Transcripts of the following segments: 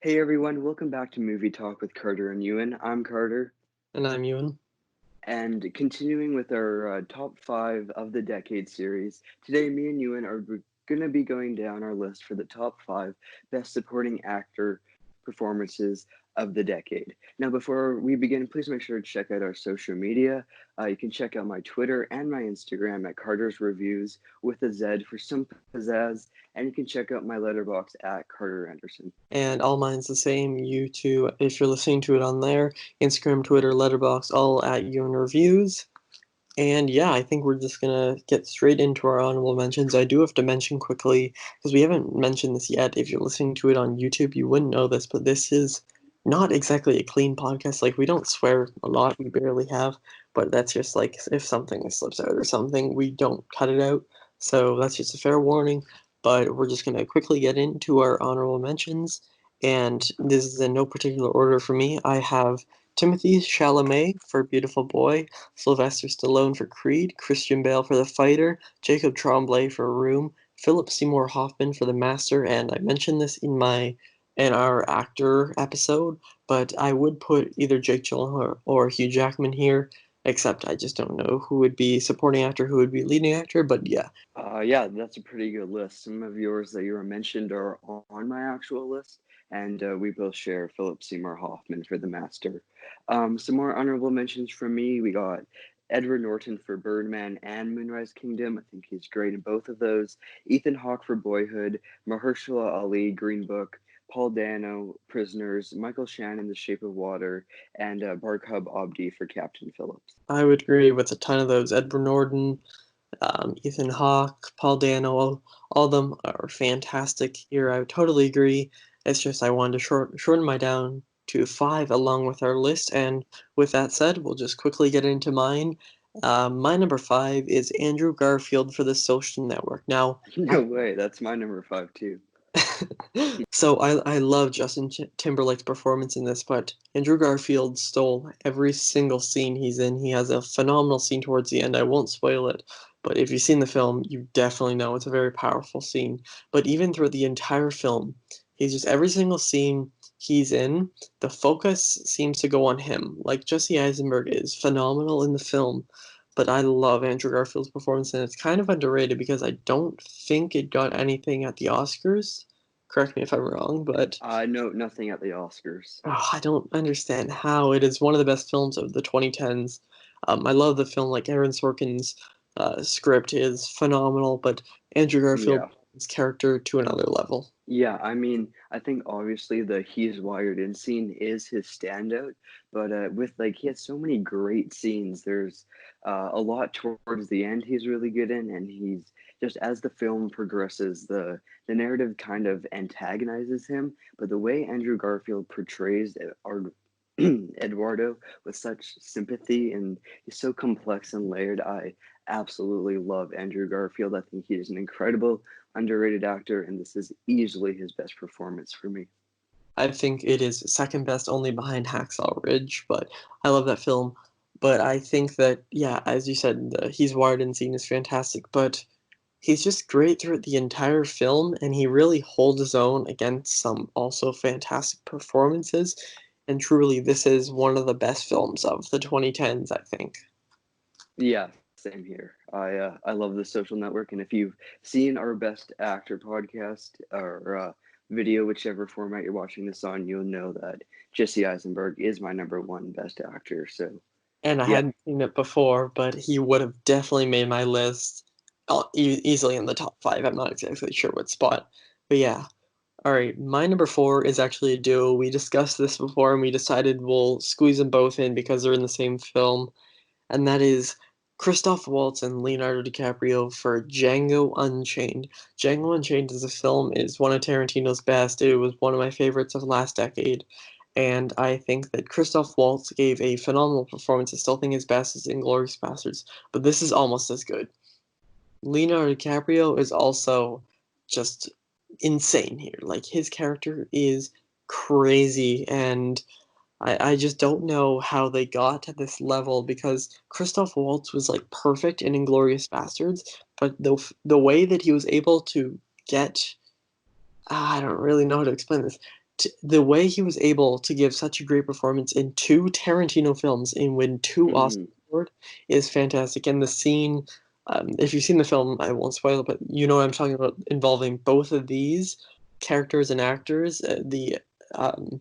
Hey everyone, welcome back to Movie Talk with Carter and Ewan. I'm Carter, And I'm Ewan. and continuing with our top five of the decade series, today me and Ewan are going to be going down our list for the top five best supporting actor performances of the decade. Now, before we begin, please make sure to check out our social media. You can check out my Twitter and my Instagram at Carter's Reviews with a Z for some pizzazz, and you can check out my letterbox at Carter Anderson. And all mine's the same. You too, if you're listening to it on there, Instagram, Twitter, Letterboxd, all at Ewan Reviews. And yeah, I think we're just gonna get straight into our honorable mentions. I do have to mention quickly, because we haven't mentioned this yet. If you're listening to it on YouTube, you wouldn't know this, but this is not exactly a clean podcast. Like, we don't swear a lot, we barely have, but that's just like if something slips out or something, we don't cut it out. So that's just a fair warning. But we're just gonna quickly get into our honorable mentions, and this is in no particular order for me. I have Timothy Chalamet for Beautiful Boy, Sylvester Stallone for Creed, Christian Bale for The Fighter, Jacob Tremblay for Room, Philip Seymour Hoffman for The Master, and I mentioned this in our actor episode, but I would put either Jake Gyllenhaal or Hugh Jackman here, except I just don't know who would be supporting actor, who would be leading actor, but yeah. Yeah, that's a pretty good list. Some of yours that you were mentioned are on my actual list, and we both share Philip Seymour Hoffman for The Master. Some more honorable mentions from me. We got Edward Norton for Birdman and Moonrise Kingdom. I think he's great in both of those. Ethan Hawke for Boyhood, Mahershala Ali, Green Book, Paul Dano, Prisoners, Michael Shannon, The Shape of Water, and Barkhub Abdi for Captain Phillips. I would agree with a ton of those. Edward Norton, Ethan Hawke, Paul Dano, all of them are fantastic here. I would totally agree. It's just I wanted to shorten my down to five along with our list. And with that said, we'll just quickly get into mine. My number five is Andrew Garfield for The Social Network. Now, No way, that's my number five too. so I love Justin Timberlake's performance in this, but Andrew Garfield stole every single scene he's in. He has a phenomenal scene towards the end. I won't spoil it, but if you've seen the film, you definitely know it's a very powerful scene. But even through the entire film, he's just every single scene he's in, the focus seems to go on him. Like Jesse Eisenberg is phenomenal in the film, but I love Andrew Garfield's performance, and it's kind of underrated because I don't think it got anything at the Oscars. Correct me if I'm wrong, but No, nothing at the Oscars. I don't understand how it is one of the best films of the 2010s. I love the film. Like Aaron Sorkin's script is phenomenal, but Andrew Garfield Yeah. his character to another level. Yeah, I mean, I think obviously the He's Wired In scene is his standout, but with like he has so many great scenes. There's a lot towards the end he's really good in, and he's just as the film progresses, the narrative kind of antagonizes him, but the way Andrew Garfield portrays Eduardo with such sympathy and he's so complex and layered. I absolutely love Andrew Garfield. I think he is an incredible underrated actor, and this is easily his best performance for me. I think it is second best only behind Hacksaw Ridge, but I love that film. But I think that, yeah, as you said, the He's Wired In scene is fantastic, but he's just great throughout the entire film, and he really holds his own against some also fantastic performances. And truly, this is one of the best films of the 2010s, I think. Yeah, same here. I love The Social Network, and if you've seen our Best Actor podcast or video, whichever format you're watching this on, you'll know that Jesse Eisenberg is my number one Best Actor. So And I yeah, hadn't seen it before, but he would have definitely made my list easily in the top five. I'm not exactly sure what spot, but yeah. All right, my number four is actually a duo. We discussed this before, and we decided we'll squeeze them both in because they're in the same film, and that is Christoph Waltz and Leonardo DiCaprio for Django Unchained. Django Unchained is a film is one of Tarantino's best. It was one of my favorites of last decade, and I think that Christoph Waltz gave a phenomenal performance. I still think his best is Inglourious Basterds, but this is almost as good. Leonardo DiCaprio is also just insane here. Like his character is crazy, and I just don't know how they got to this level because Christoph Waltz was like perfect in Inglorious Bastards, but the way that he was able to get I don't really know how to explain this the way he was able to give such a great performance in 2 Tarantino films and win 2 Oscar Mhm. award is fantastic, and the scene, if you've seen the film, I won't spoil it, but you know what I'm talking about, involving both of these characters and actors, um,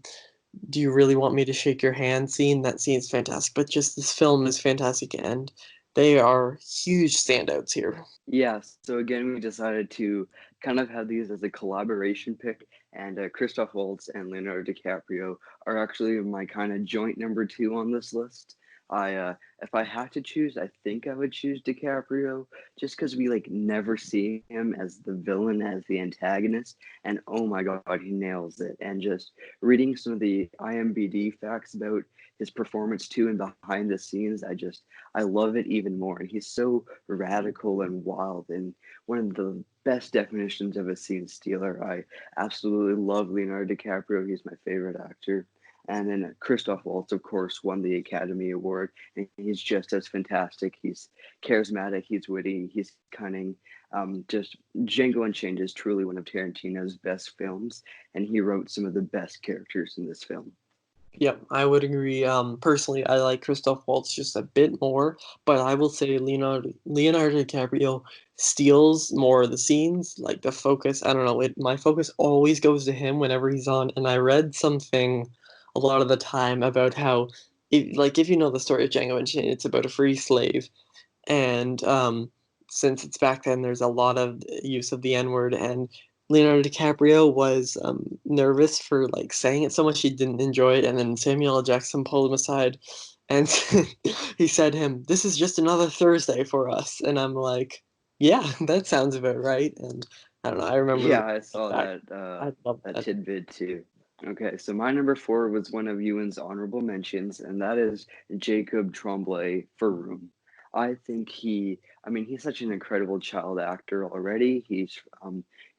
"Do you really want me to shake your hand?" scene, that scene is fantastic, but just this film is fantastic, and they are huge standouts here. Yeah, so again, we decided to kind of have these as a collaboration pick, and Christoph Waltz and Leonardo DiCaprio are actually my kind of joint number two on this list. If I had to choose, I think I would choose DiCaprio, just because we like never see him as the villain, as the antagonist, and oh my God, he nails it. And just reading some of the IMDb facts about his performance too, and behind the scenes, I love it even more. And he's so radical and wild, and one of the best definitions of a scene stealer. I absolutely love Leonardo DiCaprio. He's my favorite actor. And then Christoph Waltz, of course, won the Academy Award, and he's just as fantastic. He's charismatic, he's witty, he's cunning. Just Django Unchained is truly one of Tarantino's best films, and he wrote some of the best characters in this film. Yep, I would agree. Personally, I like Christoph Waltz just a bit more, but I will say Leonardo DiCaprio steals more of the scenes, like the focus. I don't know, my focus always goes to him whenever he's on. And I read something a lot of the time about how, if you know the story of Django Unchained, it's about a free slave, and since it's back then, there's a lot of use of the N word, and Leonardo DiCaprio was nervous for like saying it so much he didn't enjoy it, and then Samuel L. Jackson pulled him aside, and he said to him, "This is just another Thursday for us," and I'm like, "Yeah, that sounds about right." And I don't know, I remember Yeah, I saw back, that I love that that. tidbit too. Okay, so my number four was one of Ewan's honorable mentions, and that is Jacob Tremblay for Room. I think he's such an incredible child actor already. He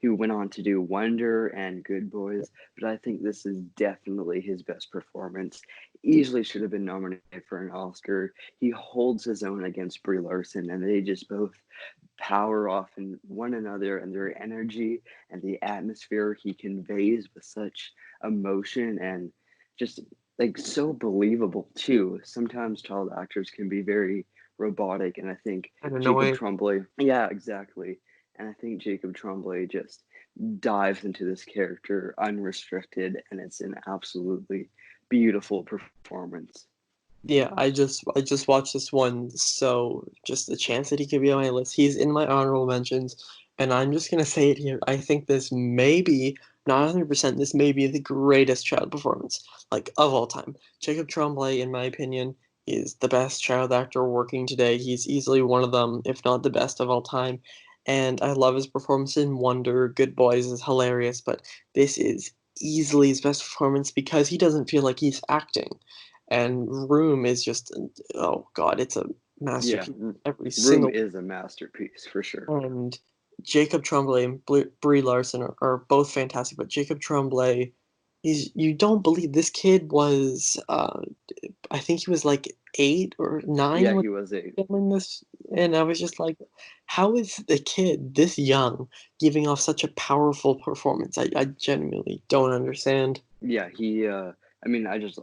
went on to do Wonder and Good Boys, but I think this is definitely his best performance. Easily should have been nominated for an Oscar. He holds his own against Brie Larson, and they just both power off in one another, and their energy and the atmosphere he conveys with such emotion, and just like so believable too. Sometimes child actors can be very robotic, and I think And Jacob annoying. Tremblay, yeah, exactly. And I think Jacob Tremblay just dives into this character unrestricted, and it's an absolutely beautiful performance. Yeah, I just watched this one, so just the chance that he could be on my list. He's in my honorable mentions, and I'm just gonna say it here. I think this may be, not 100%, this may be the greatest child performance, like, of all time. Jacob Tremblay, in my opinion, is the best child actor working today. He's easily one of them, if not the best of all time. And I love his performance in Wonder. Good Boys is hilarious, but this is easily his best performance because he doesn't feel like he's acting. And Room is just, oh god, it's a Yeah, masterpiece. Every Room single, is a masterpiece for sure. and Jacob Tremblay and Brie Larson are both fantastic. But Jacob Tremblay, you don't believe this kid was, I think he was like 8 or 9 Yeah, when he was a filming this, and I was just like, how is a kid this young giving off such a powerful performance? I genuinely don't understand. Yeah,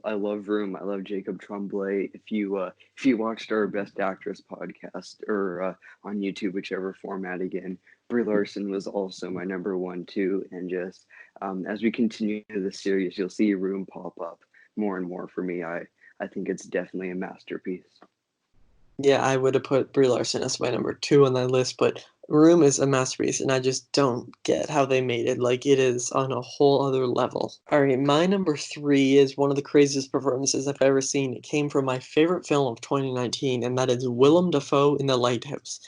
I love Room. I love Jacob Tremblay. If you watched our Best Actress podcast or on YouTube, whichever format again, Brie Larson was also my number one too. And just as we continue the series, you'll see Room pop up more and more for me. I think it's definitely a masterpiece. Yeah, I would have put Brie Larson as my number 2 on that list, but Room is a masterpiece, and I just don't get how they made it. Like, it is on a whole other level. Alright, my number 3 is one of the craziest performances I've ever seen. It came from my favorite film of 2019, and that is Willem Dafoe in The Lighthouse.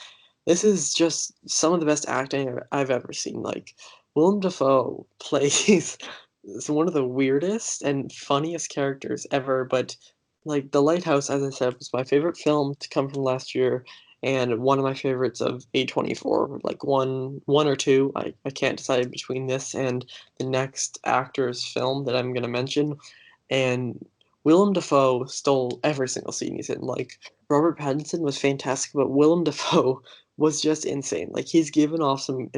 This is just some of the best acting I've ever seen. Like, Willem Dafoe plays one of the weirdest and funniest characters ever, but like, The Lighthouse, as I said, was my favorite film to come from last year, and one of my favorites of A24, like, one or two. I can't decide between this and the next actor's film that I'm gonna mention, and Willem Dafoe stole every single scene he's in. Like, Robert Pattinson was fantastic, but Willem Dafoe was just insane. Like, he's given off some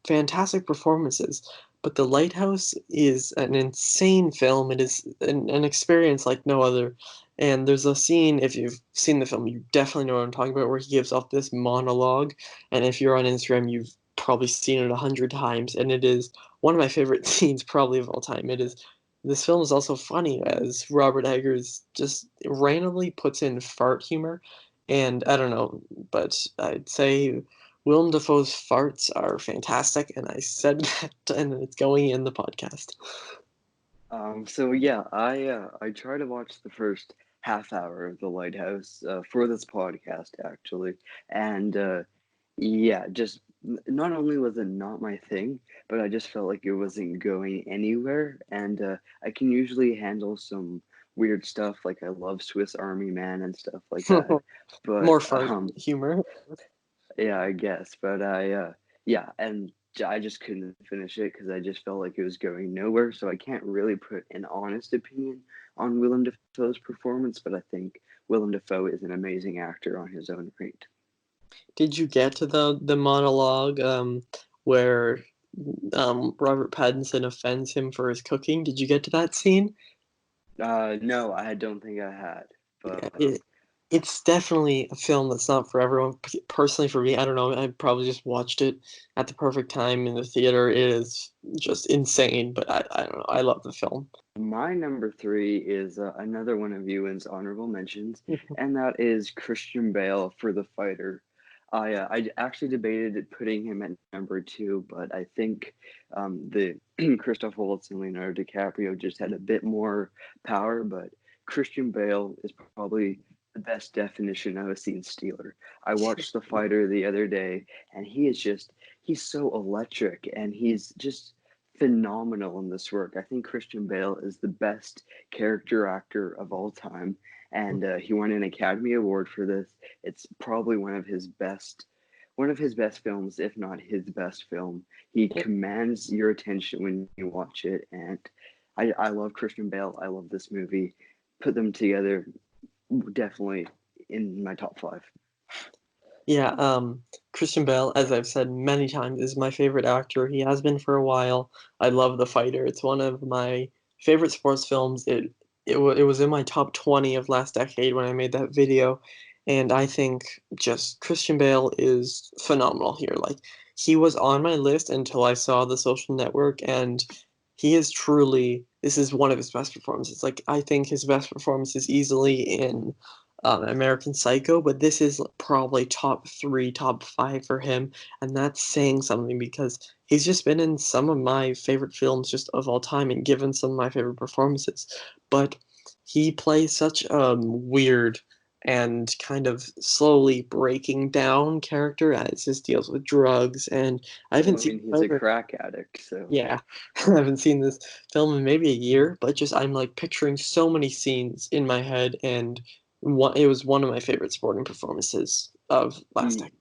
fantastic performances, But The Lighthouse is an insane film. It is an experience like no other. And there's a scene, if you've seen the film, you definitely know what I'm talking about, where he gives off this monologue. And if you're on Instagram, you've probably seen it 100 times. And it is one of my favorite scenes, probably of all time. It is. This film is also funny, as Robert Eggers just randomly puts in fart humor. And I don't know, but I'd say Willem Dafoe's farts are fantastic, and I said that, and it's going in the podcast. So yeah, I try to watch the first half hour of The Lighthouse for this podcast actually, and yeah, just not only was it not my thing, but I just felt like it wasn't going anywhere, and I can usually handle some weird stuff, like I love Swiss Army Man and stuff like that, but More fart humor. yeah, I guess, but yeah, and I just couldn't finish it because I just felt like it was going nowhere. So I can't really put an honest opinion on Willem Dafoe's performance, but I think Willem Dafoe is an amazing actor on his own right. Did you get to the monologue where Robert Pattinson offends him for his cooking? Did you get to that scene? No, I don't think I had, Yeah, but it's definitely a film that's not for everyone. Personally, for me, I don't know. I probably just watched it at the perfect time in the theater. It is just insane, but I don't know. I love the film. my number three is another one of Ewan's honorable mentions, and that is Christian Bale for The Fighter. I actually debated putting him at number two, but I think the Christoph Waltz and Leonardo DiCaprio just had a bit more power. But Christian Bale is probably the best definition of a scene stealer. I watched The Fighter the other day, and he's so electric, and he's just phenomenal in this work. I think Christian Bale is the best character actor of all time, and he won an Academy Award for this. It's probably one of his best films, if not his best film. He commands your attention when you watch it, and I love Christian Bale. I love this movie. Put them together, definitely in my top five. Yeah, Christian Bale, as I've said many times, is my favorite actor. He has been for a while. I love The Fighter. It's one of my favorite sports films. It was in my top 20 of last decade when I made that video, and I think just Christian Bale is phenomenal here. Like, he was on my list until I saw The Social Network, and he is truly, this is one of his best performances. Like, I think his best performance is easily in American Psycho, but this is probably top three, top five for him, and that's saying something because he's just been in some of my favorite films just of all time and given some of my favorite performances. But he plays such a weird and kind of slowly breaking down character as his deals with drugs, and I haven't Well, I seen mean, he's a either. crack addict, so Yeah, I haven't seen this film in maybe a year, but just I'm like picturing so many scenes in my head, and it was one of my favorite sporting performances of last decade.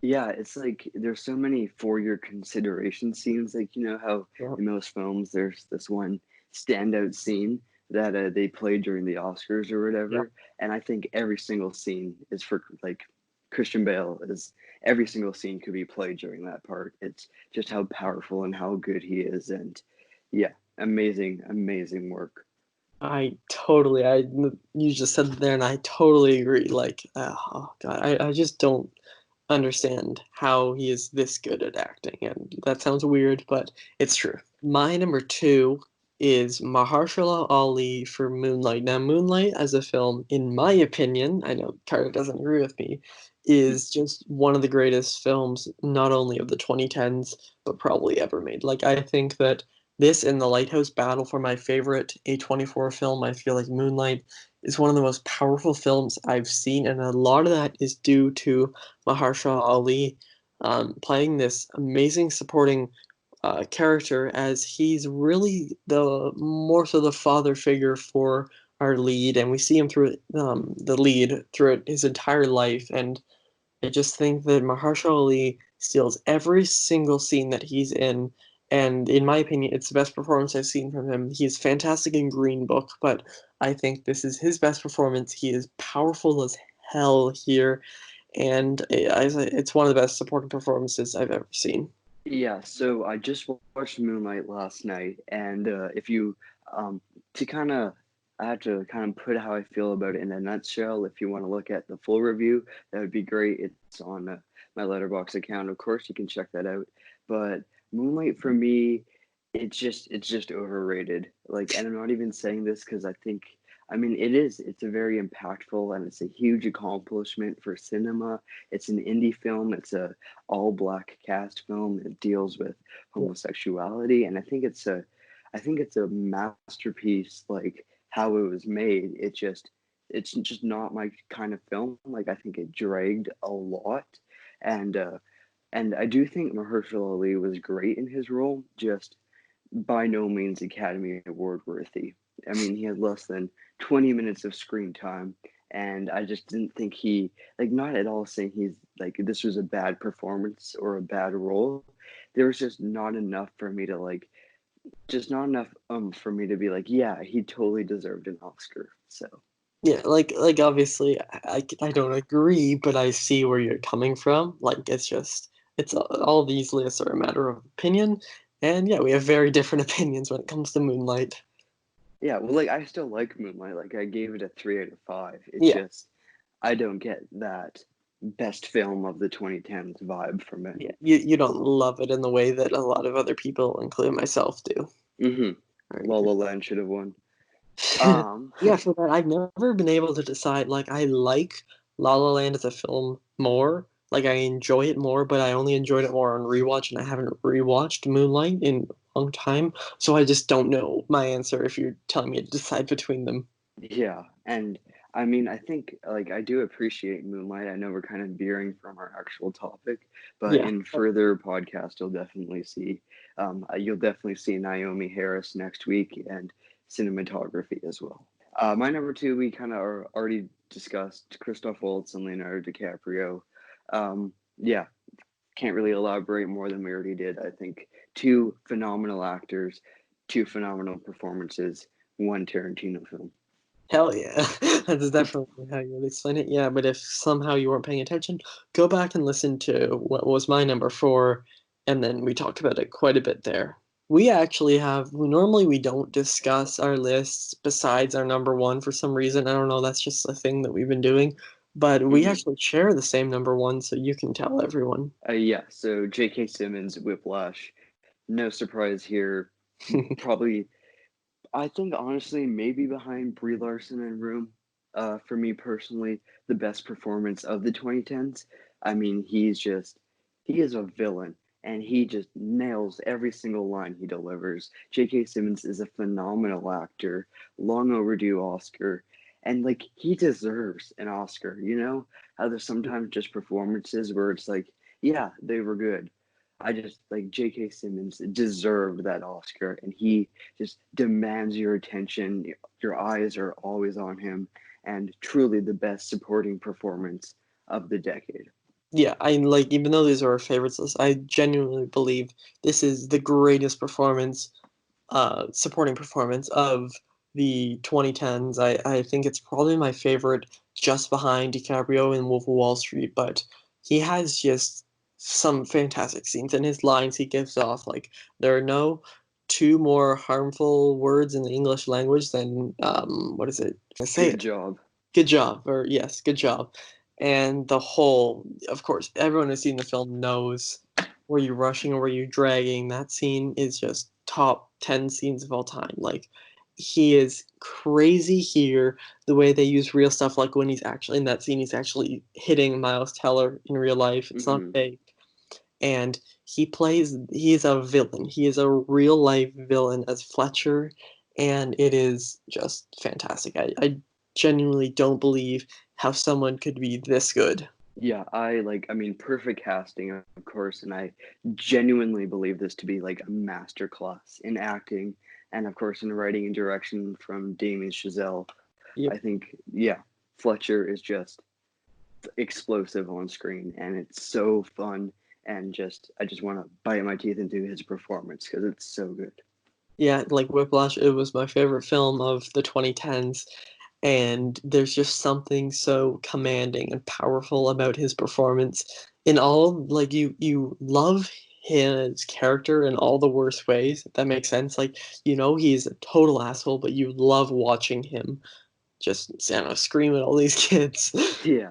yeah, it's like there's so many for your consideration scenes. Like, you know how Yeah, in most films there's this one standout scene that they play during the Oscars or yeah. whatever. And I think every single scene is for like Christian Bale is every single scene could be played during that part. It's just how powerful and how good he is. And yeah, amazing, amazing work. You just said it there, and I totally agree. Like, oh God, I just don't understand how he is this good at acting, and that sounds weird, but it's true. My number two is Mahershala Ali for Moonlight. Now, Moonlight as a film, in my opinion, I know Carter doesn't agree with me, is just one of the greatest films, not only of the 2010s, but probably ever made. Like, I think that this and The Lighthouse battle for my favorite A24 film. I feel like Moonlight is one of the most powerful films I've seen, and a lot of that is due to Mahershala Ali playing this amazing supporting character, as he's really the more so the father figure for our lead, and we see him through the lead throughout his entire life. And I just think that Mahershala Ali steals every single scene that he's in, and in my opinion, it's the best performance I've seen from him. He's fantastic in Green Book, but I think this is his best performance. He is powerful as hell here, and it's one of the best supporting performances I've ever seen. Yeah, so I just watched Moonlight last night, and if you to kind of I have to kind of put how I feel about it in a nutshell. If you want to look at the full review, that would be great. It's on my Letterbox account, of course. You can check that out. But Moonlight for me, it's just overrated. Like, and I'm not even saying this because I mean it is. It's a very impactful and it's a huge accomplishment for cinema. It's an indie film. It's a all black cast film. It deals with Yeah. homosexuality, and I think it's a masterpiece. Like how it was made, it's just not my kind of film. Like I think it dragged a lot, and I do think Mahershala Ali was great in his role. Just by no means Academy Award worthy. I mean, he had less than 20 minutes of screen time, and I just didn't think like, not at all saying like, this was a bad performance or a bad role. There was just not enough for me to, like, just not enough for me to be like, yeah, he totally deserved an Oscar. So, Yeah, like obviously I don't agree, but I see where you're coming from. Like it's all these lists are a matter of opinion, and yeah, we have very different opinions when it comes to Moonlight. yeah, well, like, I still like Moonlight. Like, I gave it a 3 out of 5. It's Yeah, just, I don't get that best film of the 2010s vibe from it. yeah, you don't love it in the way that a lot of other people, including myself, do. Mm-hmm. Right. La La Land should have won. Um, Yeah, for that, I've never been able to decide. Like, I like La La Land as a film more. Like, I enjoy it more, but I only enjoyed it more on rewatch, and I haven't rewatched Moonlight in a long time. So I just don't know my answer if you're telling me to decide between them. yeah, and I mean, I think, like, I do appreciate Moonlight. I know we're kind of veering from our actual topic, but Yeah. in further podcast, you'll definitely see Naomi Harris next week and cinematography as well. My number two, we kind of already discussed Christoph Waltz and Leonardo DiCaprio. Yeah, can't really elaborate more than we already did. I think two phenomenal actors, two phenomenal performances, one Tarantino film. Hell yeah. That's definitely how you would explain it. Yeah, but if somehow you weren't paying attention, go back and listen to what was my number four, and then we talked about it quite a bit there. We actually have, normally we don't discuss our lists besides our number one for some reason. I don't know, that's just a thing that we've been doing. But we Hmm. actually share the same number one, so you can tell everyone. Yeah, so J.K. Simmons, Whiplash, no surprise here. Probably, I think honestly, maybe behind Brie Larson and Room. For me personally, the best performance of the 2010s. I mean, he is a villain, and he just nails every single line he delivers. J.K. Simmons is a phenomenal actor, long overdue Oscar, and like he deserves an Oscar. You know how there's sometimes just performances where it's like, yeah, they were good. I just like J.K. Simmons deserved that Oscar, and he just demands your attention. Your eyes are always on him, and truly the best supporting performance of the decade. Yeah, I like, even though these are our favorites list, I genuinely believe this is the greatest performance, supporting performance of the 2010s. I think it's probably my favorite, just behind DiCaprio in Wolf of Wall Street, but he has just some fantastic scenes, and his lines he gives off, like, there are no two more harmful words in the English language than, what is it? I say Good it. job. Good job, or yes, good job. And the whole, of course, everyone who's seen the film knows, were you rushing or were you dragging? That scene is just top 10 scenes of all time. Like, he is crazy here. The way they use real stuff, like when he's actually in that scene, he's actually hitting Miles Teller in real life. It's not Hmm. fake. And he is a villain. He is a real life villain as Fletcher, and it is just fantastic. I genuinely don't believe how someone could be this good. Yeah, I mean, perfect casting, of course, and I genuinely believe this to be like a master class in acting, and of course in writing and direction from Damien Chazelle. Yep. I think, yeah, Fletcher is just explosive on screen, and it's so fun, and I just want to bite my teeth into his performance because it's so good. Yeah, like Whiplash, it was my favorite film of the 2010s, and there's just something so commanding and powerful about his performance in all, like, you love his character in all the worst ways, if that makes sense. Like, he's a total asshole, but you love watching him just, I don't know, scream at all these kids. Yeah.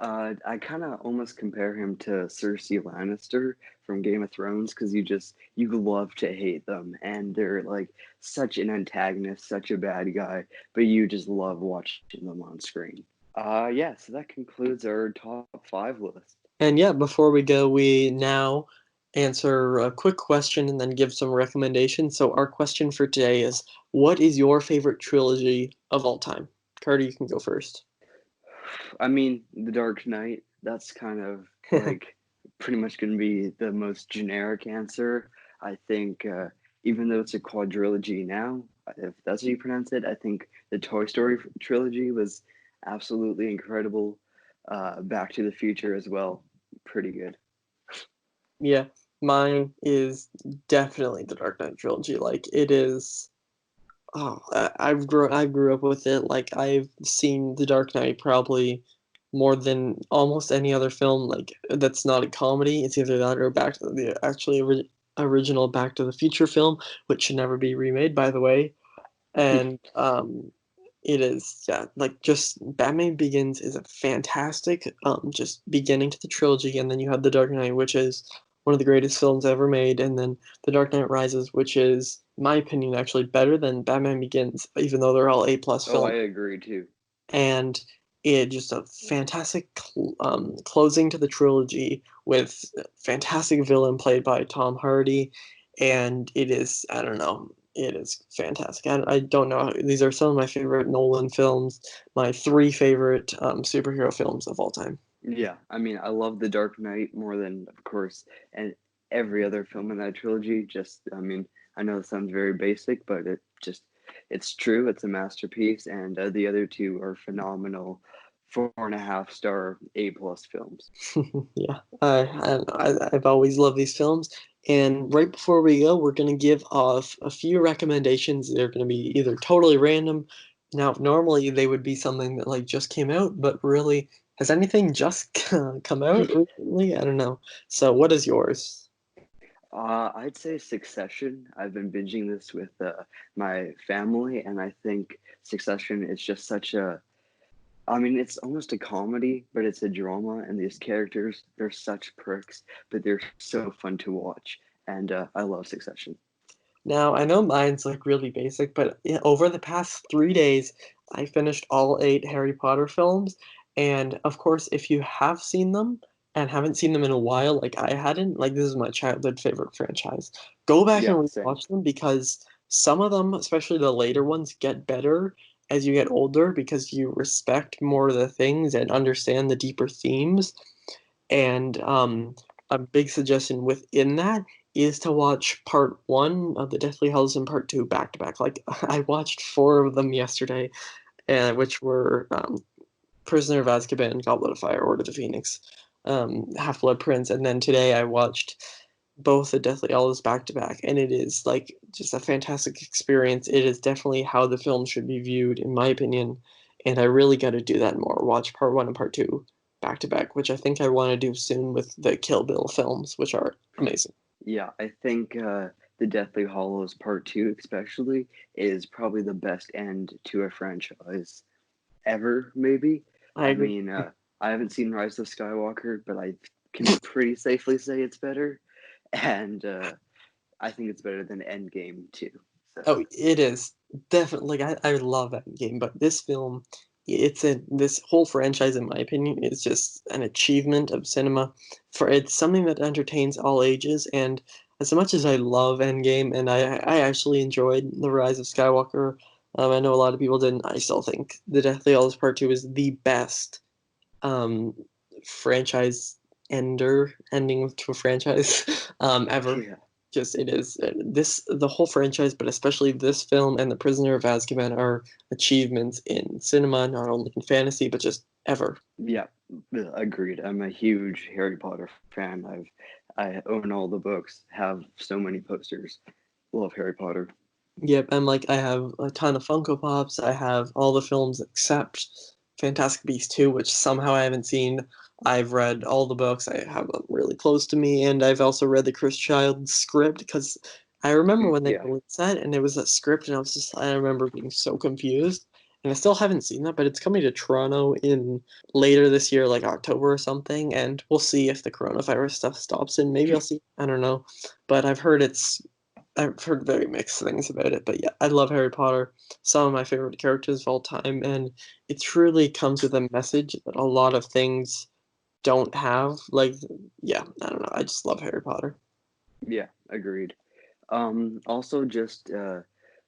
I kind of almost compare him to Cersei Lannister from Game of Thrones because you love to hate them, and they're like such an antagonist, such a bad guy, but you just love watching them on screen. Yeah, so that concludes our top five list. And yeah, before we go, we now answer a quick question and then give some recommendations. So our question for today is, what is your favorite trilogy of all time? Carter, you can go first. I mean, The Dark Knight, that's kind of like pretty much going to be the most generic answer. I think, even though it's a quadrilogy now, if that's how you pronounce it, I think the Toy Story trilogy was absolutely incredible. Back to the Future as well, pretty good. Yeah, mine is definitely the Dark Knight trilogy. Like, it is. Oh, I grew up with it. Like, I've seen The Dark Knight probably more than almost any other film. Like, that's not a comedy. It's either that or Back to the actually original Back to the Future film, which should never be remade, by the way. And it is, yeah, like, just Batman Begins is a fantastic just beginning to the trilogy, and then you have The Dark Knight, which is one of the greatest films ever made, and then The Dark Knight Rises, which is, in my opinion, actually better than Batman Begins, even though they're all A+ Oh, I films. agree too. And it just a fantastic closing to the trilogy with a fantastic villain played by Tom Hardy, and it is, I don't know, it is fantastic. I don't know. These are some of my favorite Nolan films, my three favorite superhero films of all time. Yeah, I mean, I love The Dark Knight more than, of course, and every other film in that trilogy. Just, I mean, I know it sounds very basic, but it's true. It's a masterpiece, and the other two are phenomenal, 4.5 star A+ films. Yeah, I've always loved these films. And right before we go, we're going to give off a few recommendations. They're going to be either totally random. Now, normally they would be something that like just came out, but really, has anything just come out recently? I don't know. So, what is yours? I'd say Succession. I've been binging this with my family, and I think Succession is just such a I mean, it's almost a comedy, but it's a drama, and these characters, they're such pricks, but they're so fun to watch. And I love Succession. Now, I know mine's like really basic, but yeah, over the past 3 days, I finished all eight Harry Potter films. And of course, if you have seen them and haven't seen them in a while, like I hadn't, like this is my childhood favorite franchise, go back Yeah, and same. rewatch them because some of them, especially the later ones, get better as you get older because you respect more of the things and understand the deeper themes. And a big suggestion within that is to watch part one of the Deathly Hallows and part two back to back. Like I watched four of them yesterday, which were Prisoner of Azkaban, Goblet of Fire, Order of the Phoenix, Half Blood Prince, and then today I watched both the Deathly Hallows back to back, and it is like just a fantastic experience. It is definitely how the film should be viewed, in my opinion, and I really got to do that more. Watch part one and part two back to back, which I think I want to do soon with the Kill Bill films, which are amazing. Yeah, I think the Deathly Hollows Part 2, especially, is probably the best end to a franchise ever, maybe. I I agree. mean, I haven't seen Rise of Skywalker, but I can pretty safely say it's better. And I think it's better than Endgame, too. So, Oh, it is definitely. Like, I love Endgame, but this film, this whole franchise, in my opinion, is just an achievement of cinema. For it's something that entertains all ages, and as much as I love Endgame, and I actually enjoyed The Rise of Skywalker, I know a lot of people didn't. I still think The Deathly Hallows Part Two is the best um, franchise ending to a franchise ever. yeah. Just it is this the whole franchise, but especially this film and The Prisoner of Azkaban are achievements in cinema, not only in fantasy but just ever. Yeah, agreed. I'm a huge Harry Potter fan. I own all the books, have so many posters. Love Harry Potter. Yep, and like I have a ton of Funko Pops. I have all the films except Fantastic Beasts 2, which somehow I haven't seen. I've read all the books. I have them really close to me, and I've also read the Chris Childs script because I remember when they Yeah. released that, and it was a script, and I remember being so confused. And I still haven't seen that, but it's coming to Toronto in later this year, like October or something, and we'll see if the coronavirus stuff stops, and maybe I'll see. I don't know, but I've heard very mixed things about it. But yeah, I love Harry Potter. Some of my favorite characters of all time, and it truly comes with a message that a lot of things don't have. Like, yeah, I don't know. I just love Harry Potter. Yeah, agreed. Also, just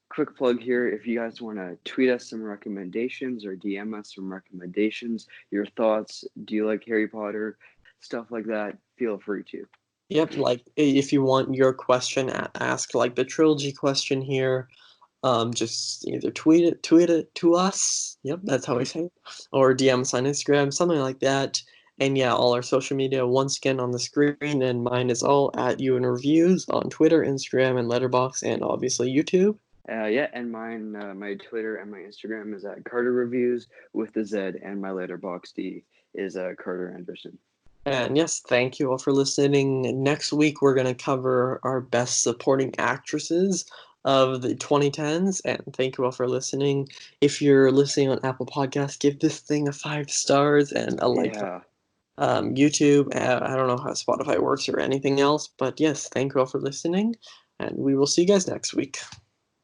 quick plug here. If you guys want to tweet us some recommendations or DM us some recommendations, your thoughts, do you like Harry Potter, stuff like that, feel free to. Yep, like if you want your question asked, like the trilogy question here, just either tweet it to us. Yep, that's how I say it, or DM us on Instagram, something like that. And yeah, all our social media once again on the screen, and mine is all at Ewan Reviews on Twitter, Instagram, and Letterboxd, and obviously YouTube. Yeah, and mine, my Twitter and my Instagram is at Carter Reviews with the Z, and my letterboxd is Carter Anderson. And yes, thank you all for listening. Next week, we're going to cover our best supporting actresses of the 2010s. And thank you all for listening. If you're listening on Apple Podcasts, give this thing a 5 stars and a like. Yeah. YouTube, I don't know how Spotify works or anything else. But yes, thank you all for listening. And we will see you guys next week.